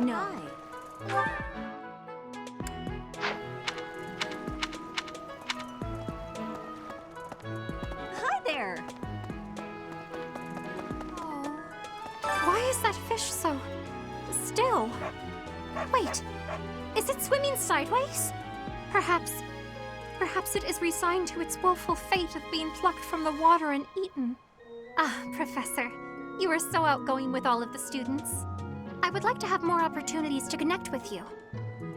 No. Hi there! Oh. Why is that fish so still? Wait, is it swimming sideways? Perhaps it is resigned to its woeful fate of being plucked from the water and eaten. Ah, Professor, you are so outgoing with all of the students. I would like to have more opportunities to connect with you,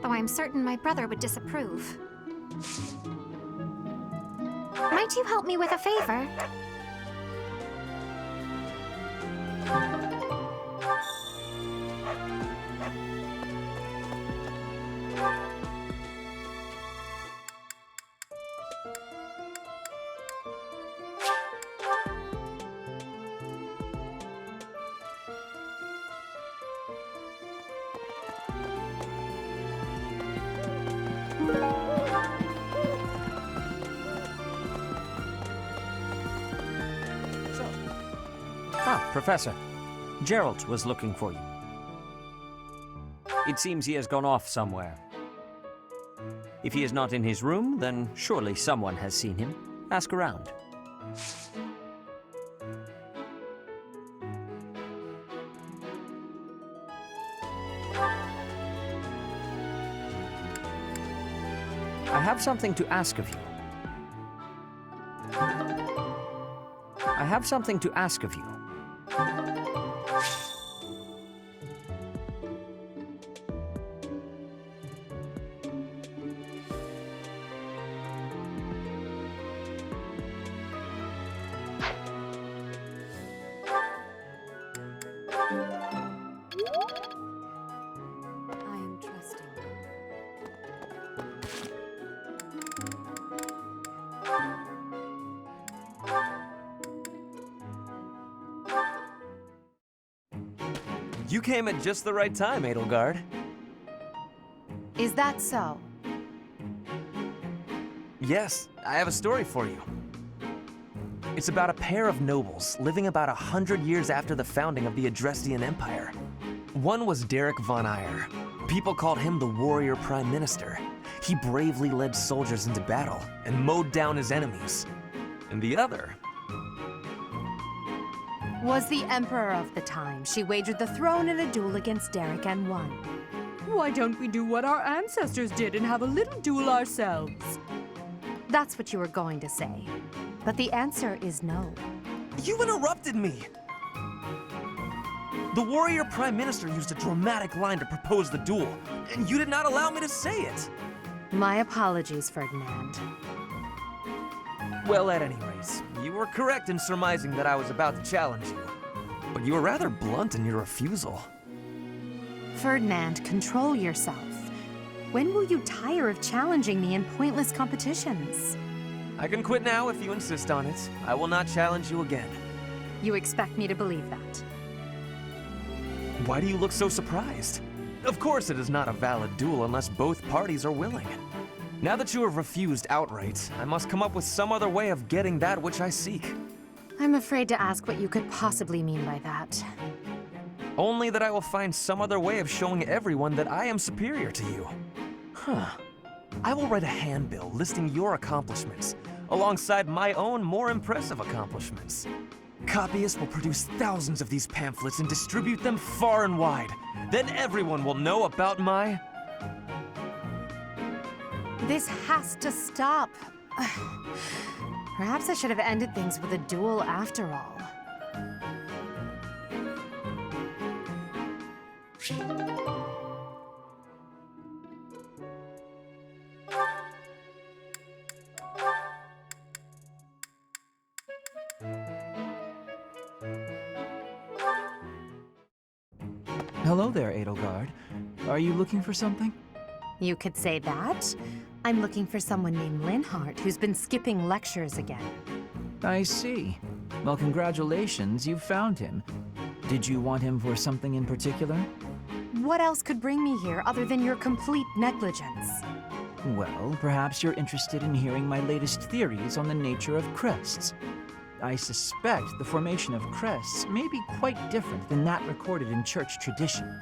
though I am certain my brother would disapprove. Might you help me with a favor? Professor, Jeralt was looking for you. It seems he has gone off somewhere. If he is not in his room, then surely someone has seen him. Ask around. I have something to ask of you. I have something to ask of you. I am trusting. You came at just the right time, Edelgard. Is that so? Yes, I have a story for you. It's about a pair of nobles living about 100 years after the founding of the Adrestian Empire. One was Derek von Eyre. People called him the warrior prime minister. He bravely led soldiers into battle and mowed down his enemies. And the other Was the emperor of the time. She wagered the throne in a duel against Derek and won. Why don't we do what our ancestors did and have a little duel ourselves? That's what you were going to say. But the answer is no. You interrupted me! The warrior prime minister used a dramatic line to propose the duel, and you did not allow me to say it! My apologies, Ferdinand. Well, at any rate, you were correct in surmising that I was about to challenge you. But you were rather blunt in your refusal. Ferdinand, control yourself. When will you tire of challenging me in pointless competitions? I can quit now if you insist on it. I will not challenge you again. You expect me to believe that? Why do you look so surprised? Of course it is not a valid duel unless both parties are willing. Now that you have refused outright, I must come up with some other way of getting that which I seek. I'm afraid to ask what you could possibly mean by that. Only that I will find some other way of showing everyone that I am superior to you. Huh. I will write a handbill listing your accomplishments, alongside my own more impressive accomplishments. Copyists will produce thousands of these pamphlets and distribute them far and wide. Then everyone will know about my... This has to stop. Perhaps I should have ended things with a duel after all. Hello there, Edelgard. Are you looking for something? You could say that. I'm looking for someone named Linhardt who's been skipping lectures again. I see. Well, congratulations, you found him. Did you want him for something in particular? What else could bring me here other than your complete negligence? Well, perhaps you're interested in hearing my latest theories on the nature of crests. I suspect the formation of crests may be quite different than that recorded in church tradition.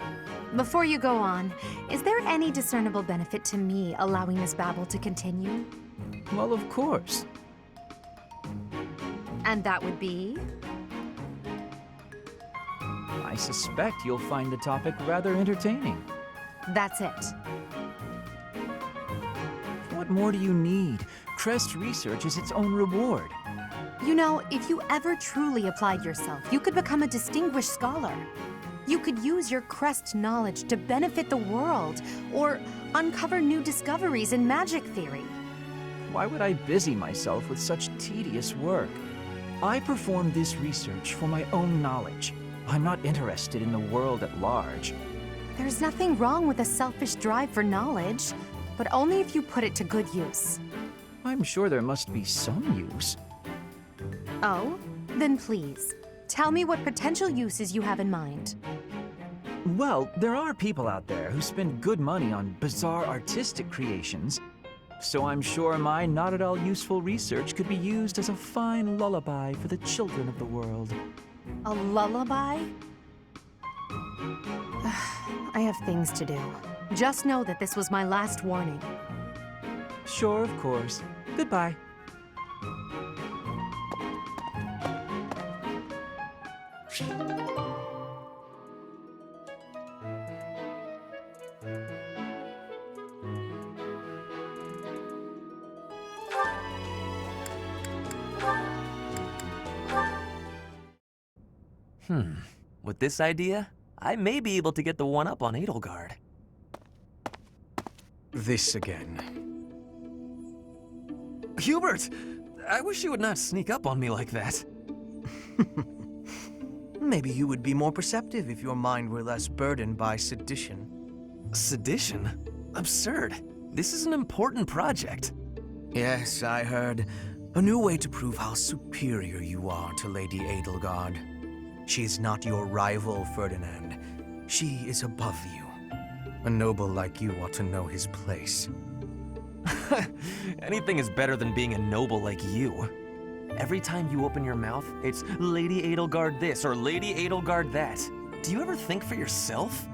Before you go on, is there any discernible benefit to me allowing this babble to continue? Well, of course. And that would be? I suspect you'll find the topic rather entertaining. That's it. What more do you need? Crest research is its own reward. You know, if you ever truly applied yourself, you could become a distinguished scholar. You could use your Crest knowledge to benefit the world, or uncover new discoveries in magic theory. Why would I busy myself with such tedious work? I perform this research for my own knowledge. I'm not interested in the world at large. There's nothing wrong with a selfish drive for knowledge, but only if you put it to good use. I'm sure there must be some use. Oh? Then please, tell me what potential uses you have in mind. Well, there are people out there who spend good money on bizarre artistic creations, so I'm sure my not at all useful research could be used as a fine lullaby for the children of the world. A lullaby? I have things to do. Just know that this was my last warning. Sure, of course. Goodbye. With this idea, I may be able to get the one-up on Edelgard. This again. Hubert! I wish you would not sneak up on me like that. Maybe you would be more perceptive if your mind were less burdened by sedition. Sedition? Absurd. This is an important project. Yes, I heard. A new way to prove how superior you are to Lady Edelgard. She is not your rival, Ferdinand. She is above you. A noble like you ought to know his place. Anything is better than being a noble like you. Every time you open your mouth, it's Lady Edelgard this or Lady Edelgard that. Do you ever think for yourself?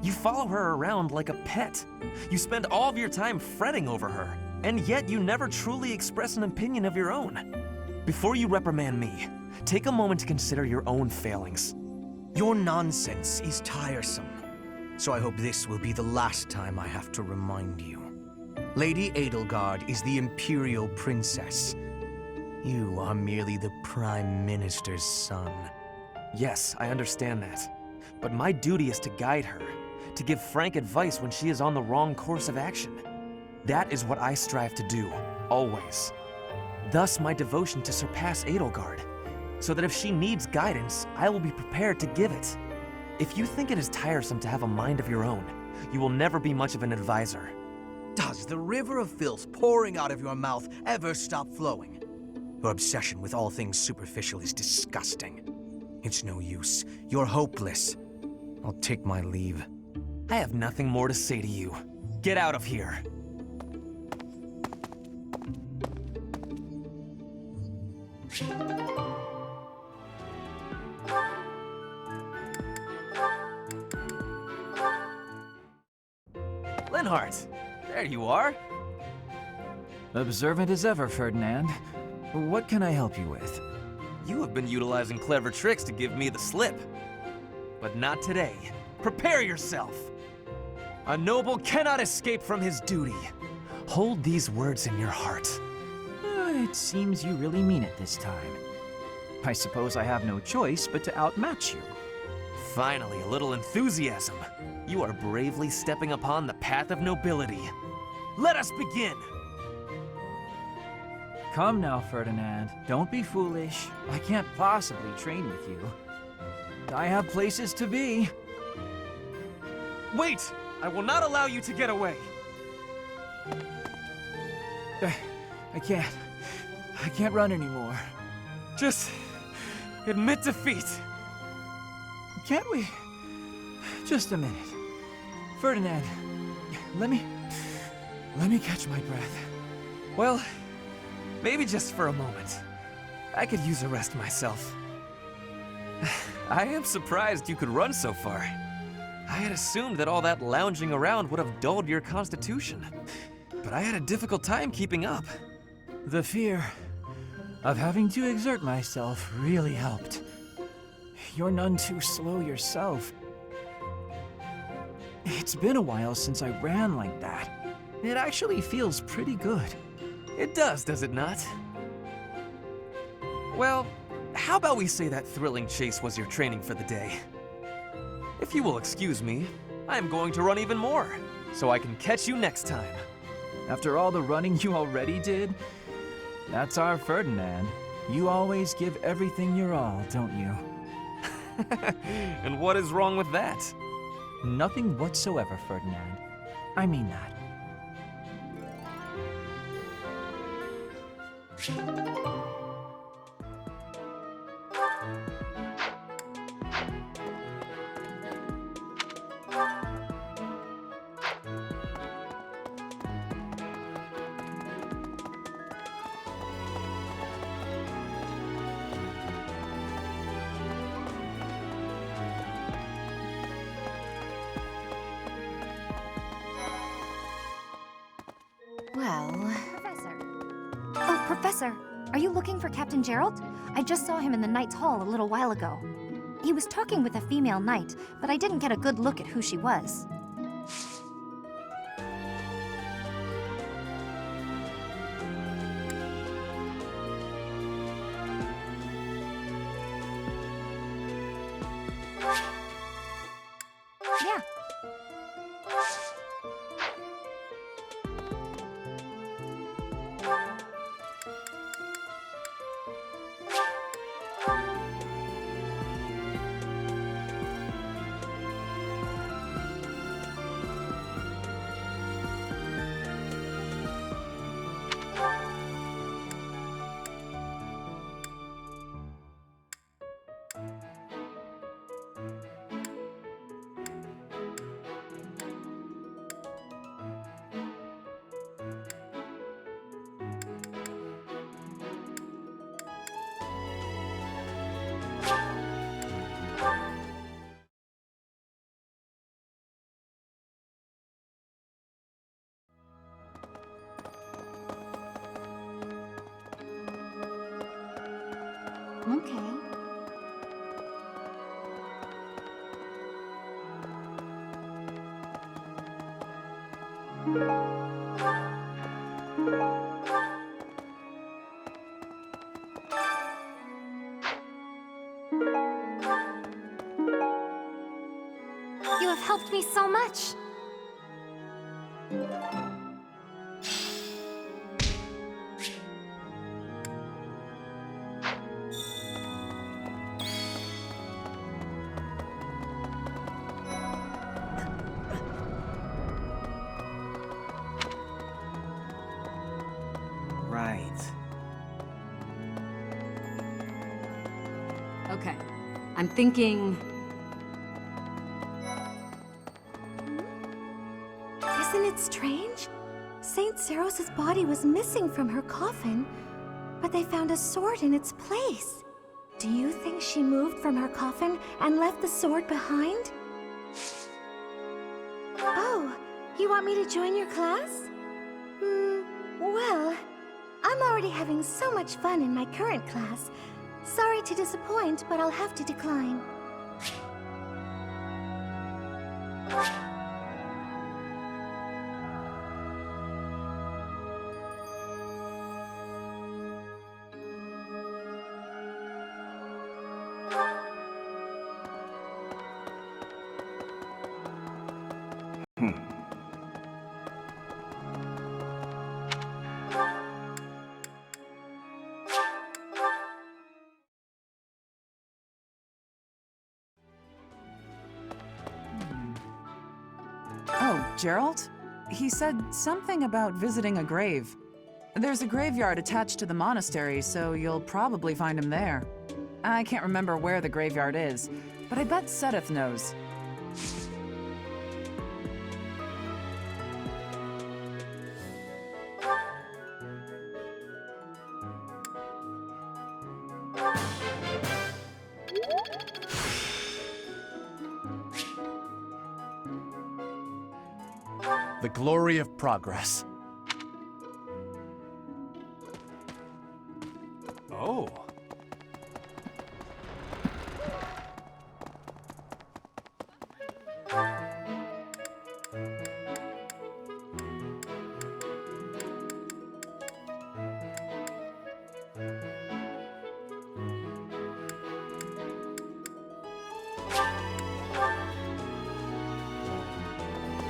You follow her around like a pet. You spend all of your time fretting over her, and yet you never truly express an opinion of your own. Before you reprimand me, take a moment to consider your own failings. Your nonsense is tiresome, so I hope this will be the last time I have to remind you. Lady Edelgard is the Imperial Princess. You are merely the Prime Minister's son. Yes, I understand that. But my duty is to guide her, to give frank advice when she is on the wrong course of action. That is what I strive to do, always. Thus my devotion to surpass Edelgard, so that if she needs guidance, I will be prepared to give it. If you think it is tiresome to have a mind of your own, you will never be much of an advisor. Does the river of filth pouring out of your mouth ever stop flowing? Your obsession with all things superficial is disgusting. It's no use. You're hopeless. I'll take my leave. I have nothing more to say to you. Get out of here. Linhardt, there you are. Observant as ever, Ferdinand. What can I help you with? You have been utilizing clever tricks to give me the slip. But not today. Prepare yourself. A noble cannot escape from his duty. Hold these words in your heart. It seems you really mean it this time. I suppose I have no choice but to outmatch you. Finally, a little enthusiasm. You are bravely stepping upon the path of nobility. Let us begin! Come now, Ferdinand. Don't be foolish. I can't possibly train with you. I have places to be. Wait! I will not allow you to get away! I can't run anymore. Just admit defeat. Can't we? Just a minute. Ferdinand, let me catch my breath. Well, maybe just for a moment. I could use a rest myself. I am surprised you could run so far. I had assumed that all that lounging around would have dulled your constitution, but I had a difficult time keeping up. The fear of having to exert myself really helped. You're none too slow yourself. It's been a while since I ran like that. It actually feels pretty good. It does it not? Well, how about we say that thrilling chase was your training for the day? If you will excuse me, I am going to run even more, so I can catch you next time. After all the running you already did, that's our Ferdinand. You always give everything your all, don't you? And what is wrong with that? Nothing whatsoever, Ferdinand. I mean that. Well... Professor. Oh, Professor! Are you looking for Captain Jeralt? I just saw him in the Knight's Hall a little while ago. He was talking with a female knight, but I didn't get a good look at who she was. Yeah. Okay. You have helped me so much. Right. Okay. I'm thinking... Isn't it strange? Saint Seros's body was missing from her coffin, but they found a sword in its place. Do you think she moved from her coffin and left the sword behind? Oh, you want me to join your class? Well, I'm already having so much fun in my current class. Sorry to disappoint, but I'll have to decline. Oh, Jeralt? He said something about visiting a grave. There's a graveyard attached to the monastery, so you'll probably find him there. I can't remember where the graveyard is, but I bet Seteth knows. The glory of progress. Oh.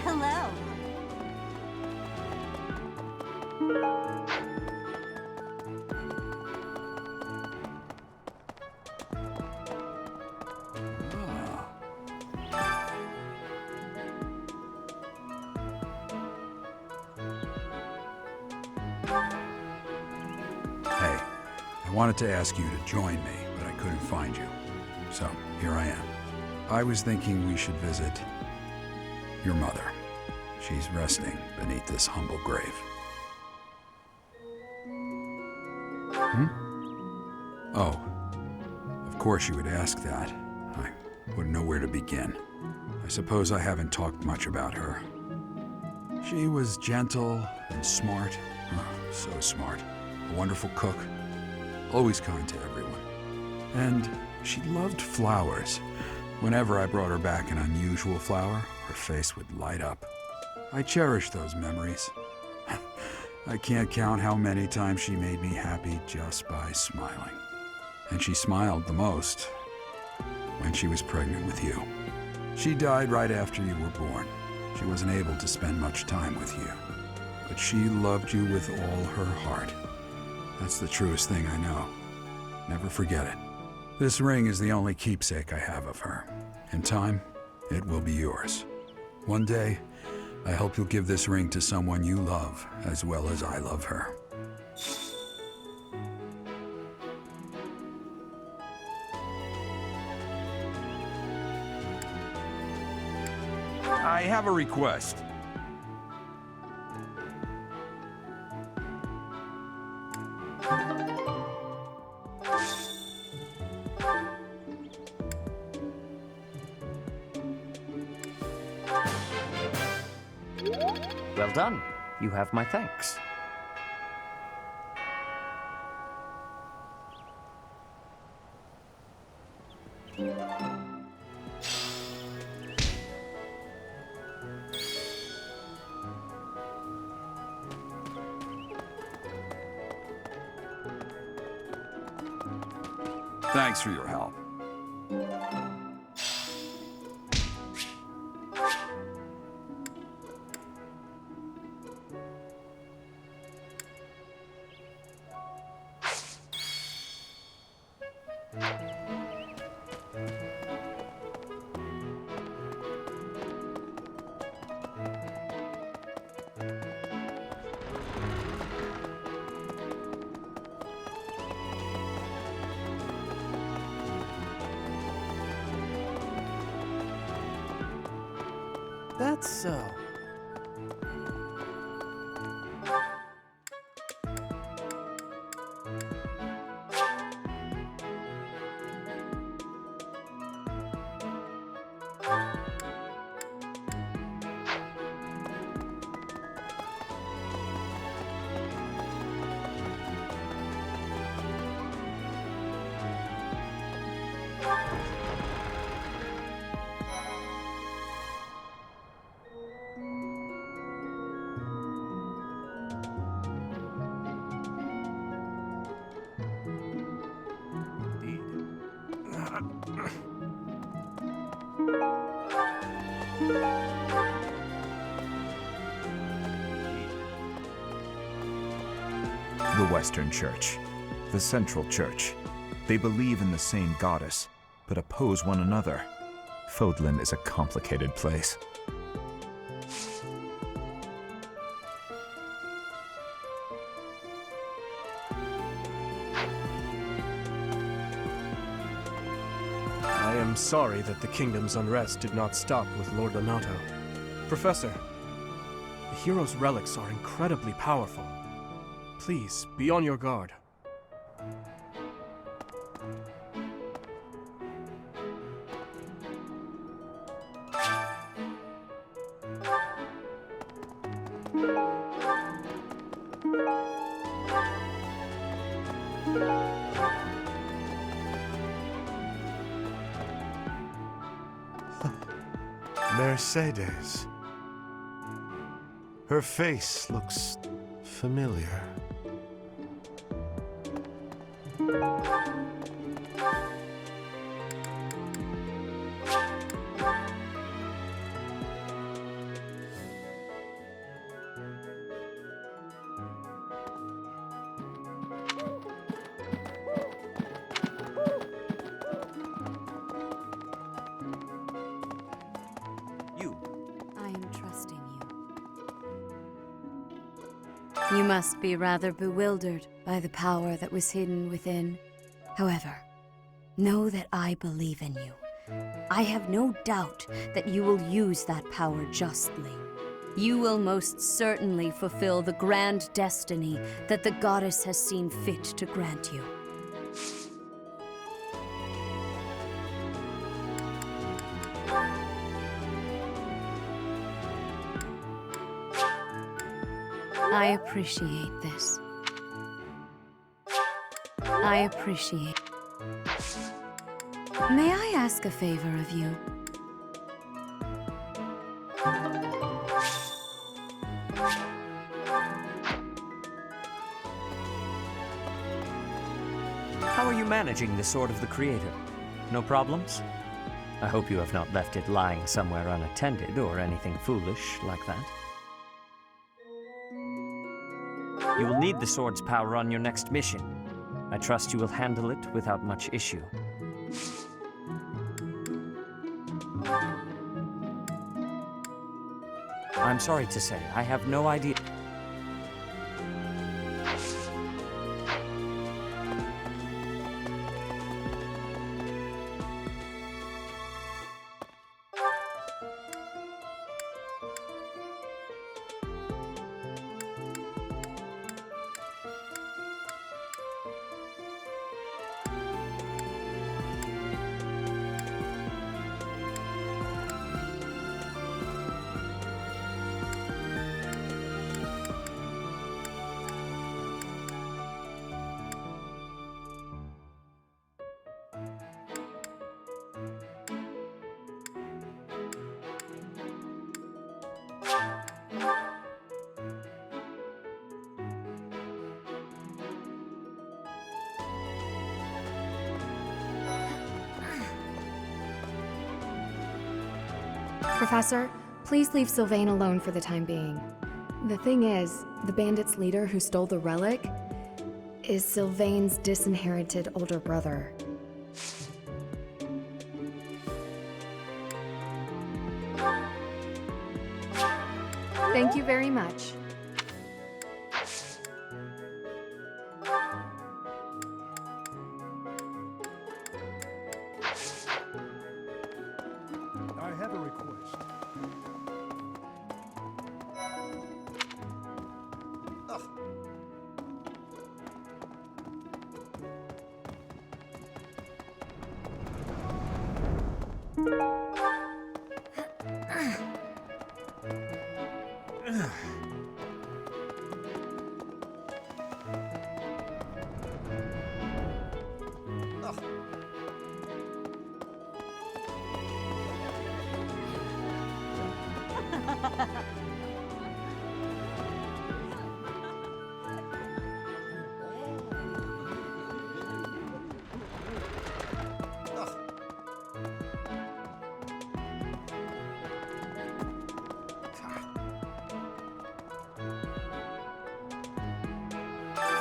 Hello. Hey, I wanted to ask you to join me, but I couldn't find you. So, here I am. I was thinking we should visit your mother. She's resting beneath this humble grave. Oh, of course you would ask that. I wouldn't know where to begin. I suppose I haven't talked much about her. She was gentle and smart. Oh, so smart. A wonderful cook. Always kind to everyone. And she loved flowers. Whenever I brought her back an unusual flower, her face would light up. I cherish those memories. I can't count how many times she made me happy just by smiling. And she smiled the most when she was pregnant with you. She died right after you were born. She wasn't able to spend much time with you. But she loved you with all her heart. That's the truest thing I know. Never forget it. This ring is the only keepsake I have of her. In time, it will be yours. One day, I hope you'll give this ring to someone you love as well as I love her. I have a request. Well done. You have my thanks. Thanks for your help. That's so. The Western Church, the Central Church. They believe in the same goddess, but oppose one another. Fodlan is a complicated place. I am sorry that the kingdom's unrest did not stop with Lord Donato. Professor, the hero's relics are incredibly powerful. Please, be on your guard. Mercedes. Her face looks familiar. I am trusting you. You must be rather bewildered by the power that was hidden within. However, know that I believe in you. I have no doubt that you will use that power justly. You will most certainly fulfill the grand destiny that the goddess has seen fit to grant you. I appreciate this. I appreciate. May I ask a favor of you? How are you managing the Sword of the Creator? No problems? I hope you have not left it lying somewhere unattended or anything foolish like that. You will need the sword's power on your next mission. I trust you will handle it without much issue. I'm sorry to say, I have no idea. Professor, please leave Sylvain alone for the time being. The thing is, the bandits' leader who stole the relic is Sylvain's disinherited older brother. Thank you very much. I have a request.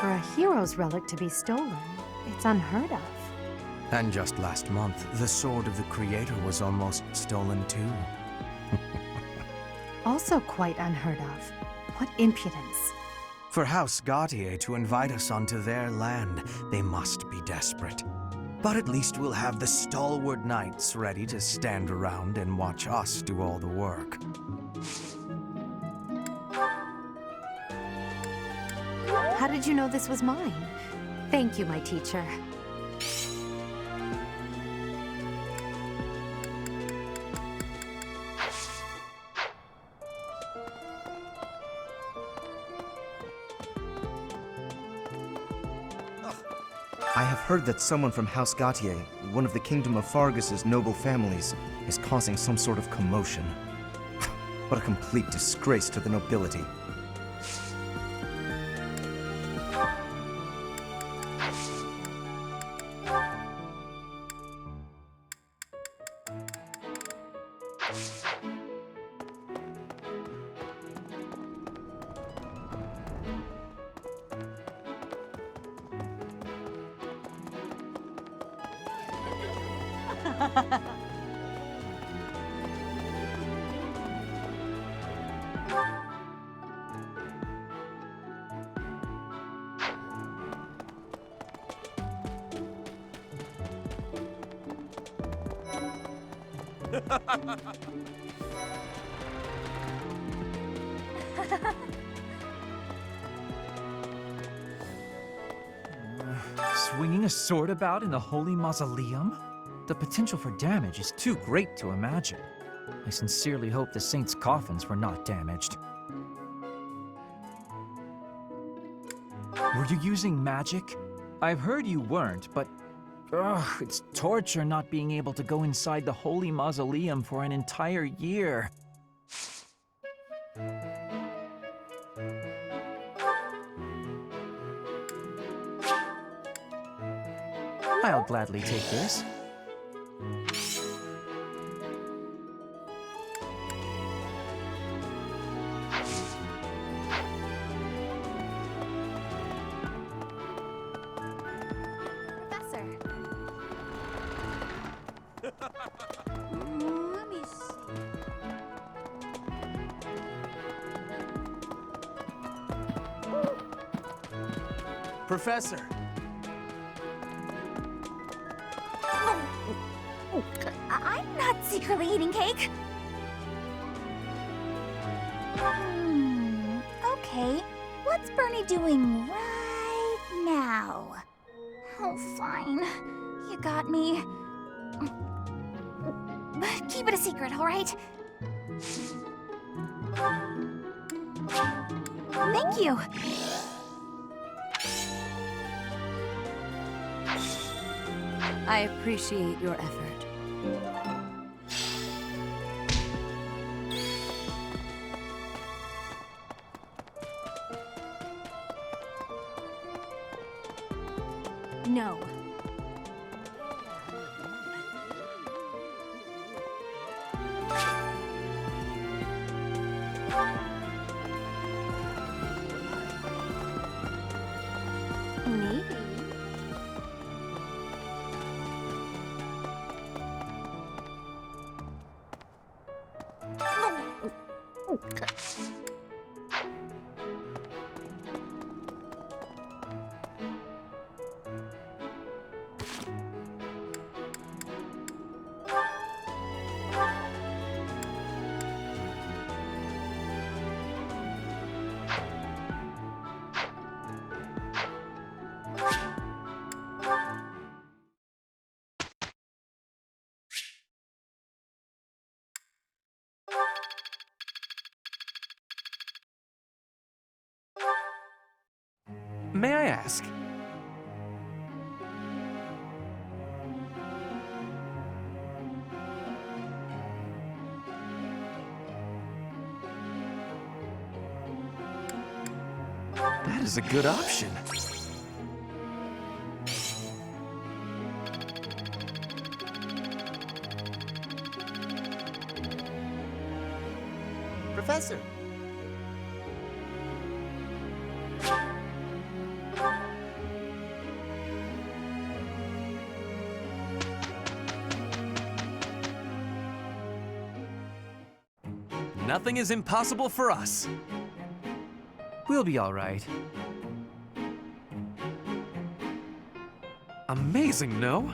For a hero's relic to be stolen, it's unheard of. And just last month, the Sword of the Creator was almost stolen too. Also quite unheard of. What impudence. For House Gautier to invite us onto their land, they must be desperate. But at least we'll have the stalwart knights ready to stand around and watch us do all the work. How did you know this was mine? Thank you, my teacher. I have heard that someone from House Gautier, one of the Kingdom of Fargus's noble families, is causing some sort of commotion. What a complete disgrace to the nobility. Swinging a sword about in the Holy Mausoleum? The potential for damage is too great to imagine. I sincerely hope the saints' coffins were not damaged. Were you using magic? I've heard you weren't, but it's torture not being able to go inside the Holy Mausoleum for an entire year. I'll gladly take this. Professor. Let me see. Professor! I'm not secretly eating cake. Okay. What's Bernie doing right now? Oh, fine. You got me. But keep it a secret, all right? Thank you. I appreciate your effort. No. Maybe. May I ask? That is a good option. Professor! Nothing is impossible for us. We'll be all right. Amazing, no?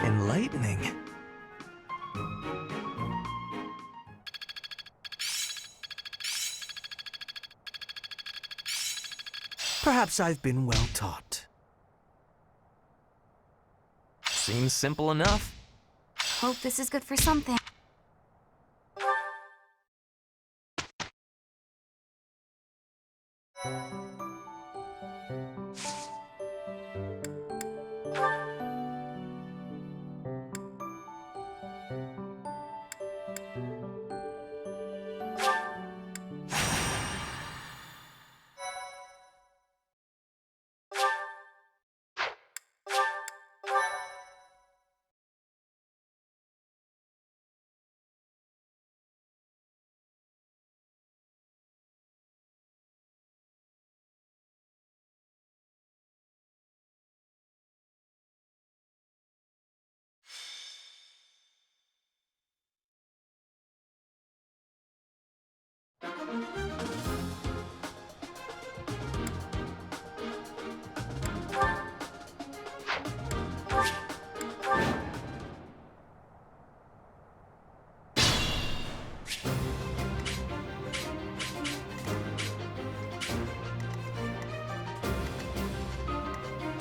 Enlightening. Perhaps I've been well taught. Seems simple enough. Hope this is good for something.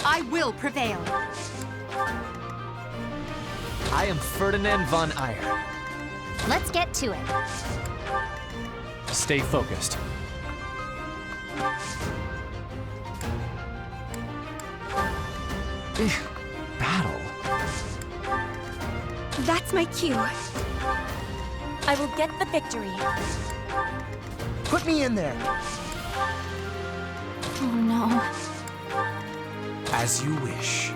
I will prevail. I am Ferdinand von Eyre. Let's get to it. Stay focused. Battle? That's my cue. I will get the victory. Put me in there. Oh no. As you wish.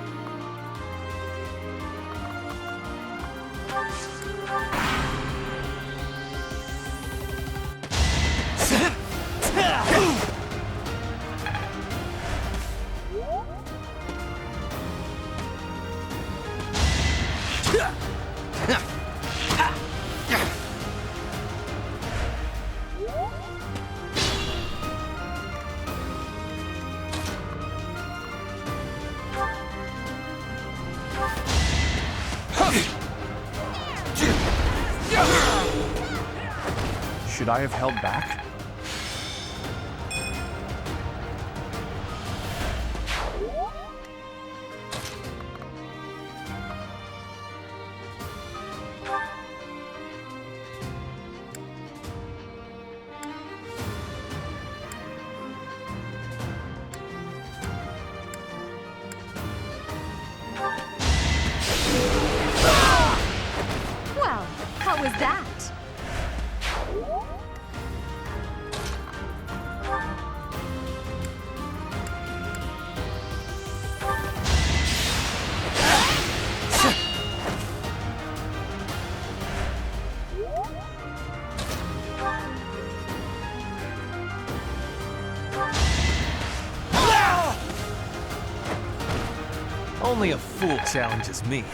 Should I have held back? Well, how was that? Only a fool challenges me.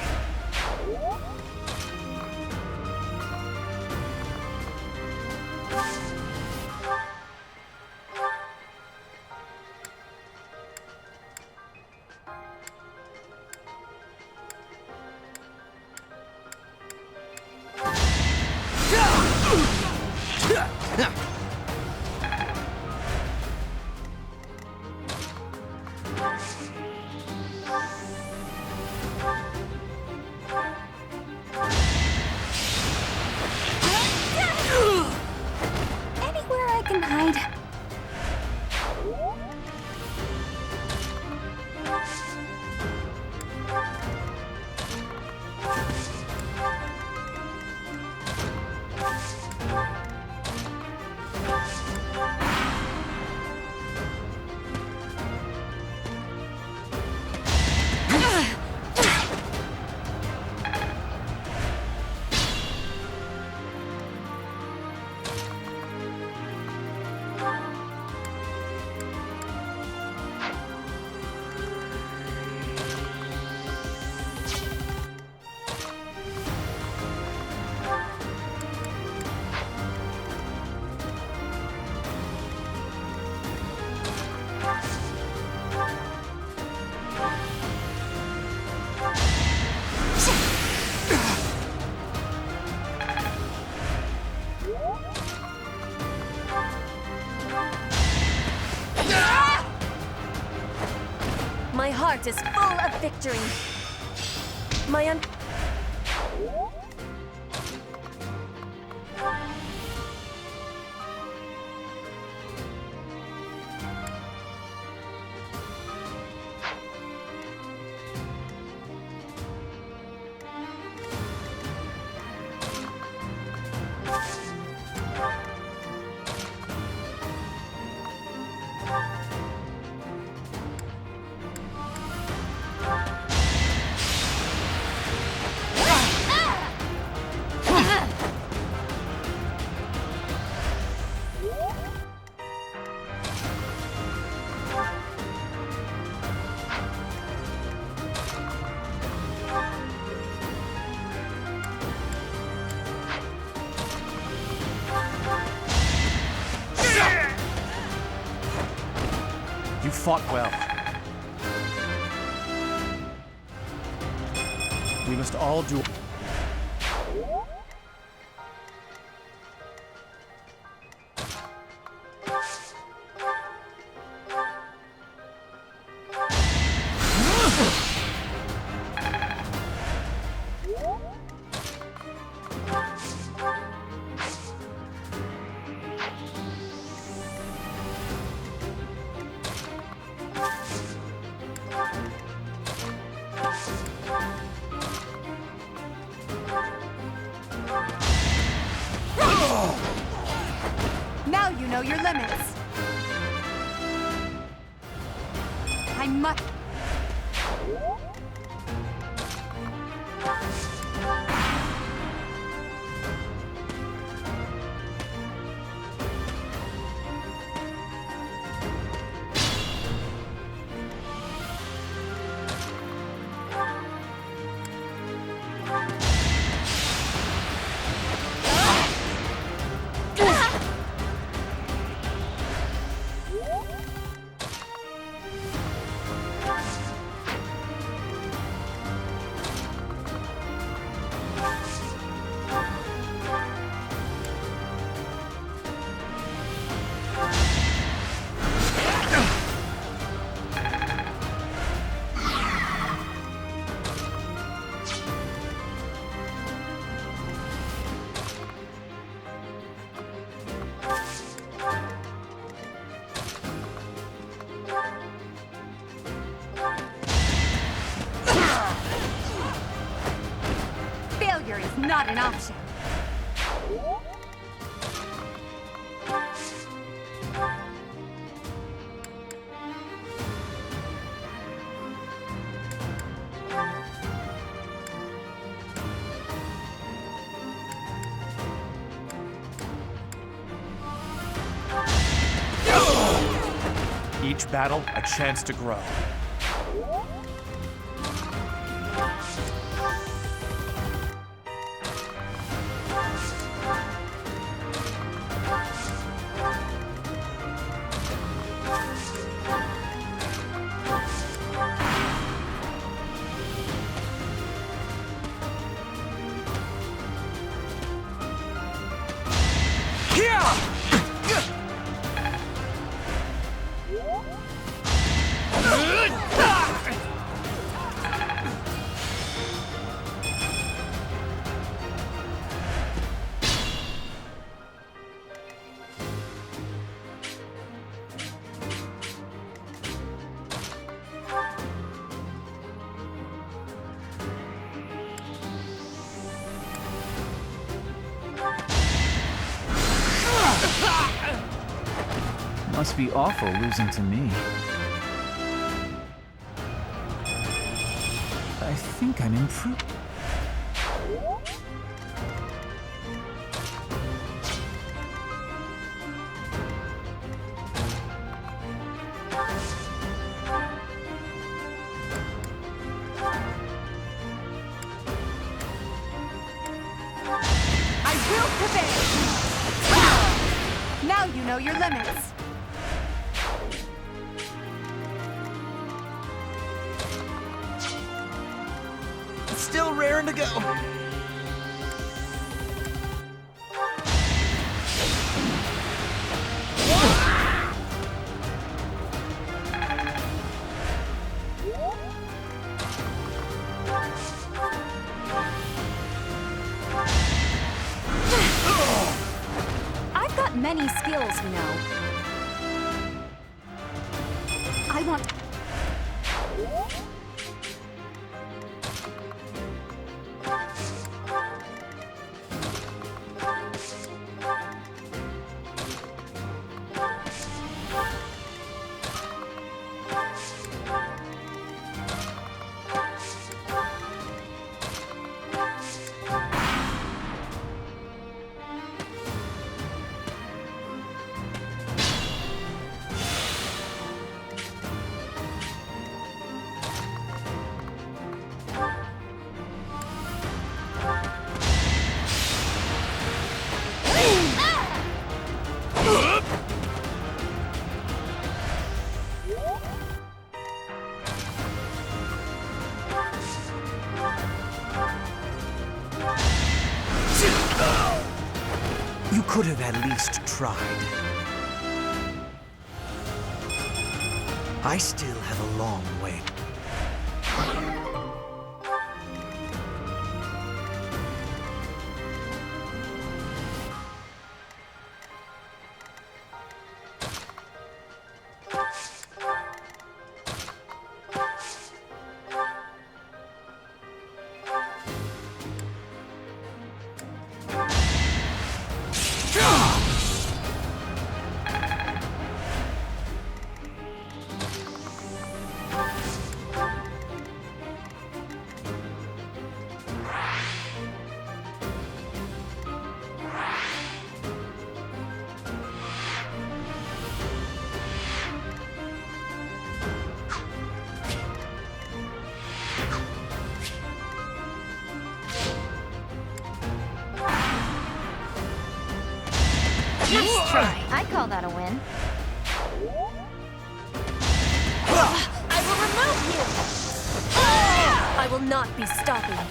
Anywhere I can hide. My heart is full of victory. You fought well. We must all do... Now you know your limits. I must... Failure is not an option. Each battle, a chance to grow. Must be awful losing to me. I think I'm improved. I will prevail! Now you know your limits. Still raring to go. many skills, you know. I want... You could have at least tried. I still have a long way. Nice try. I call that a win. I will remove you! I will not be stopping.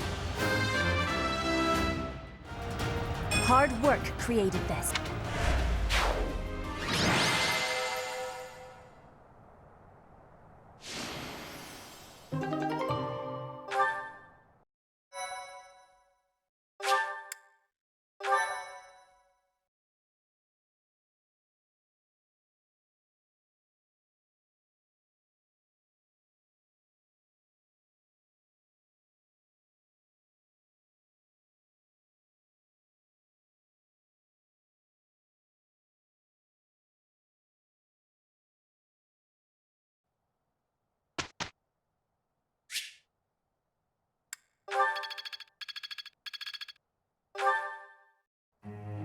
Hard work created this.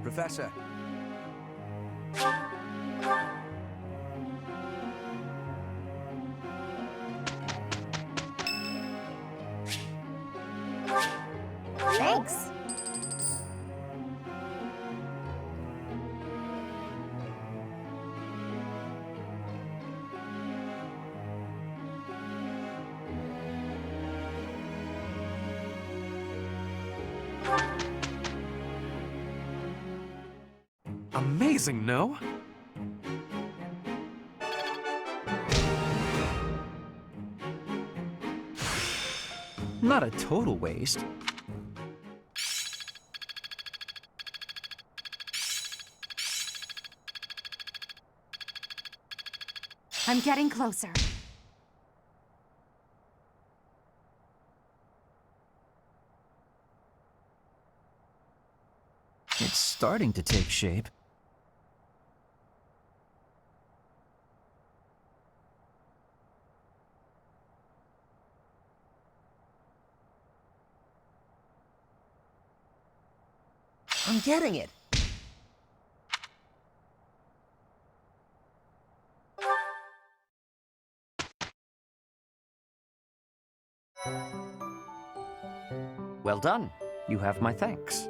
Professor. Thanks. Amazing, no? Not a total waste. I'm getting closer. It's starting to take shape. I'm getting it. Well done. You have my thanks.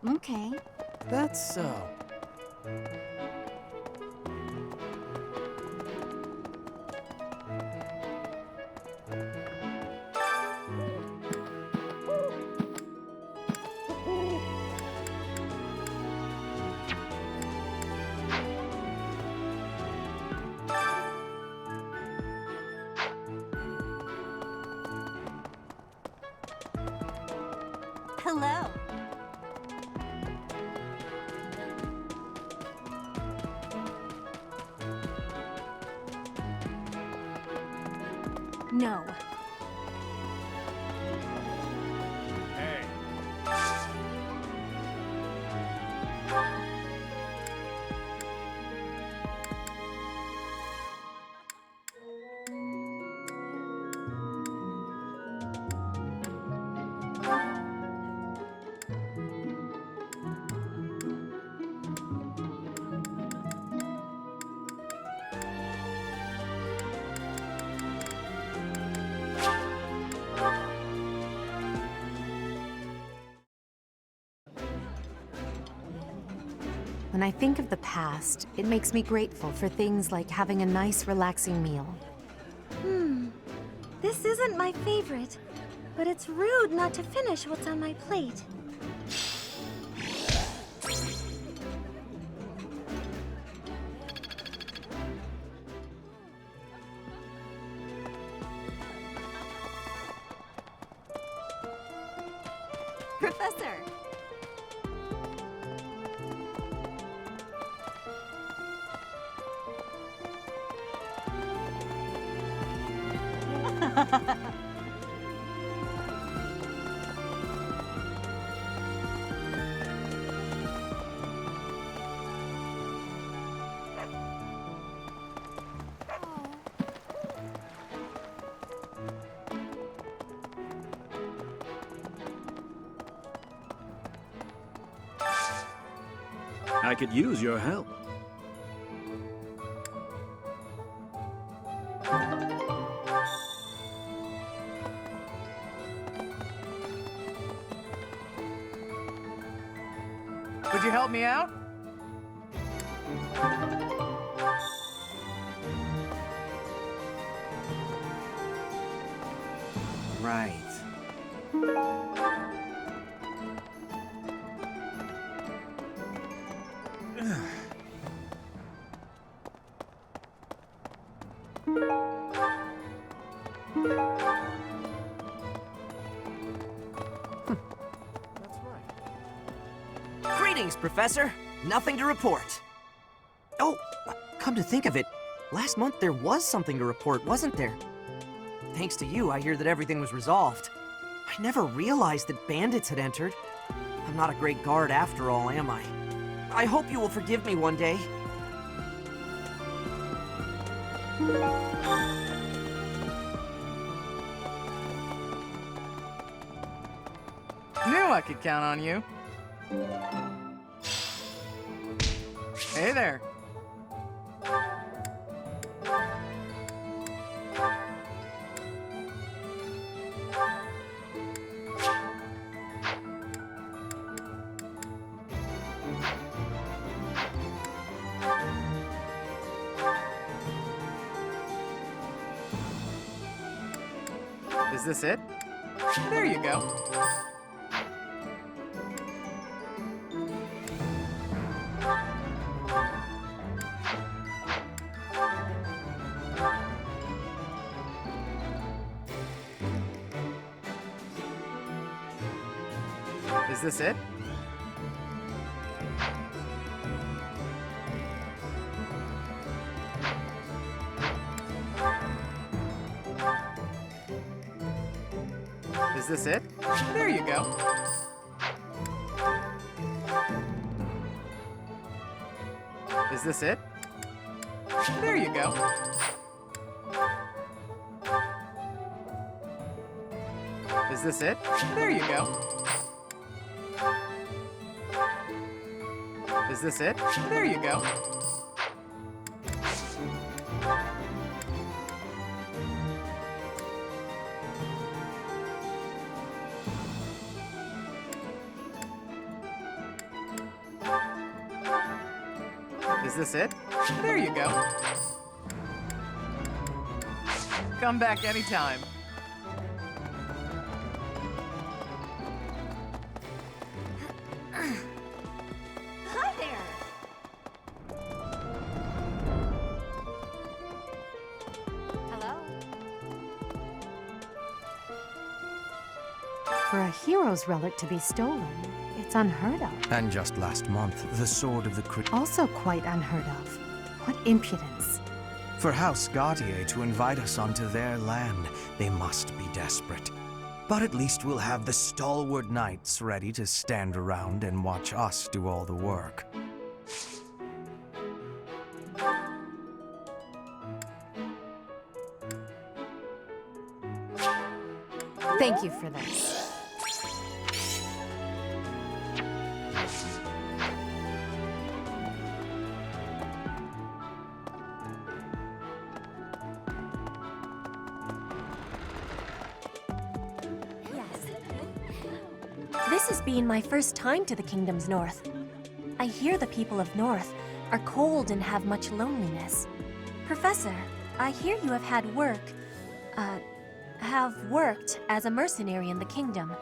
Okay. That's so. Hello. No. Hey. When I think of the past, it makes me grateful for things like having a nice, relaxing meal. This isn't my favorite, but it's rude not to finish what's on my plate. Professor. I could use your help. Would you help me out? Right. Greetings, Professor. Nothing to report. Oh, come to think of it, last month there was something to report, wasn't there? Thanks to you, I hear that everything was resolved. I never realized that bandits had entered. I'm not a great guard after all, am I? I hope you will forgive me one day. Knew I could count on you. Hey there. Is this it? There you go. Is this it? Is this it? There you go. Is this it? There you go. Is this it? There you go. Is this it? There you go. Is this it? There you go. Come back anytime. Hi there! Hello? For a hero's relic to be stolen, it's unheard of. And just last month, the sword of the Also quite unheard of. What impudence. For House Gautier to invite us onto their land, they must be desperate. But at least we'll have the stalwart knights ready to stand around and watch us do all the work. Thank you for this. This has been my first time to the Kingdom's North. I hear the people of North are cold and have much loneliness. Professor, I hear you have worked as a mercenary in the Kingdom.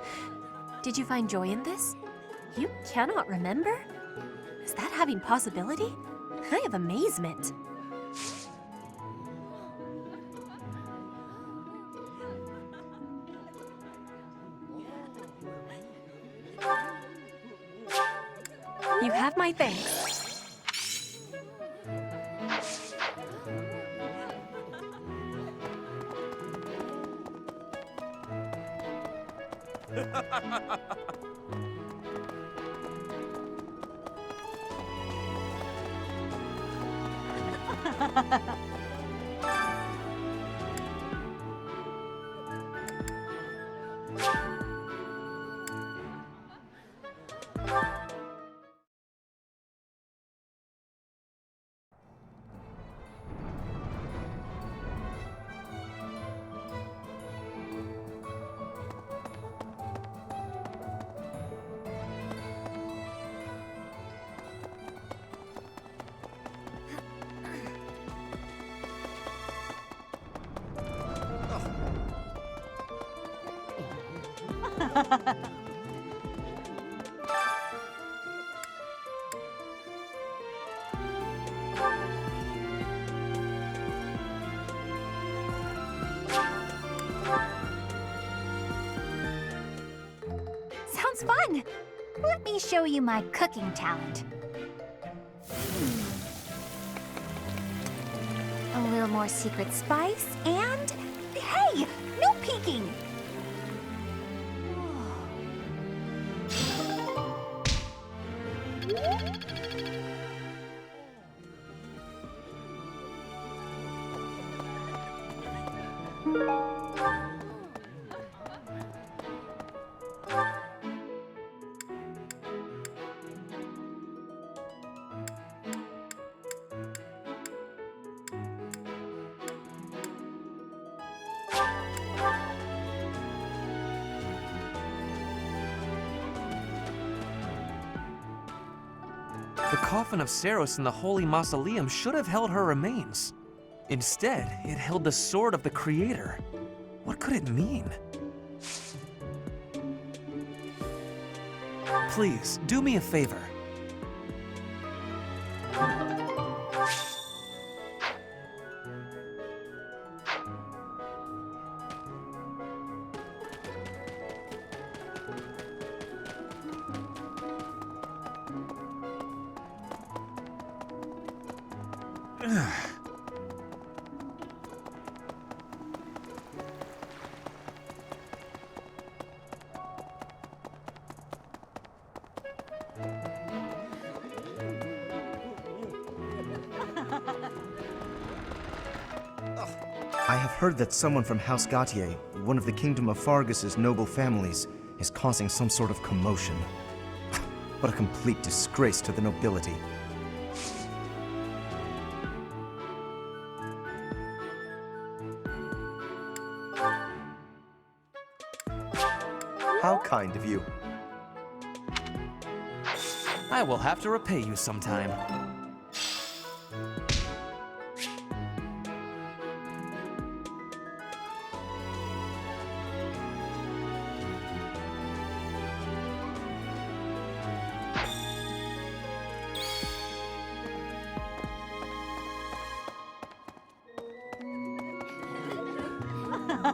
Did you find joy in this? You cannot remember? Is that having possibility? I have amazement. You have my thanks. Sounds fun! Let me show you my cooking talent. A little more secret spice, and... Hey! No peeking! The coffin of Saros in the Holy Mausoleum should have held her remains. Instead, it held the sword of the Creator. What could it mean? Please, do me a favor. I have heard that someone from House Gautier, one of the Kingdom of Fargus's noble families, is causing some sort of commotion. What a complete disgrace to the nobility. How kind of you. I will have to repay you sometime. Hey.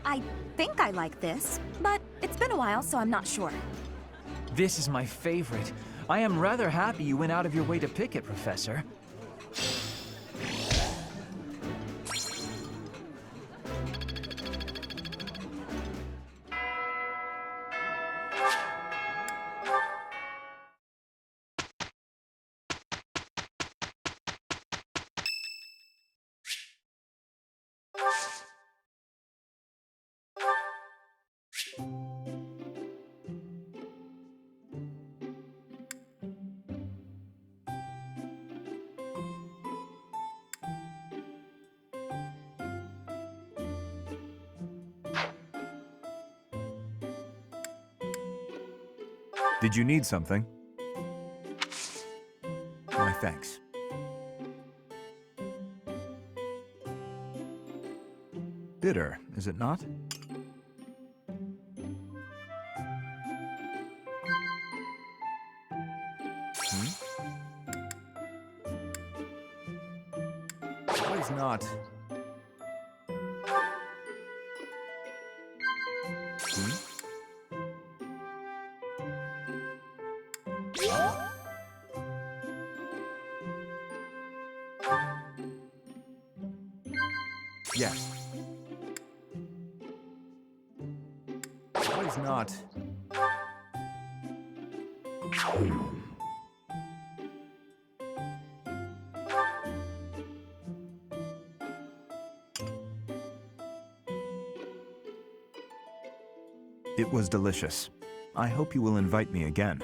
I think I like this, but it's been a while, so I'm not sure. This is my favorite. I am rather happy you went out of your way to pick it, Professor. Did you need something? Why, thanks. Bitter, is it not? Why is not? Yes. Why is not? It was delicious. I hope you will invite me again.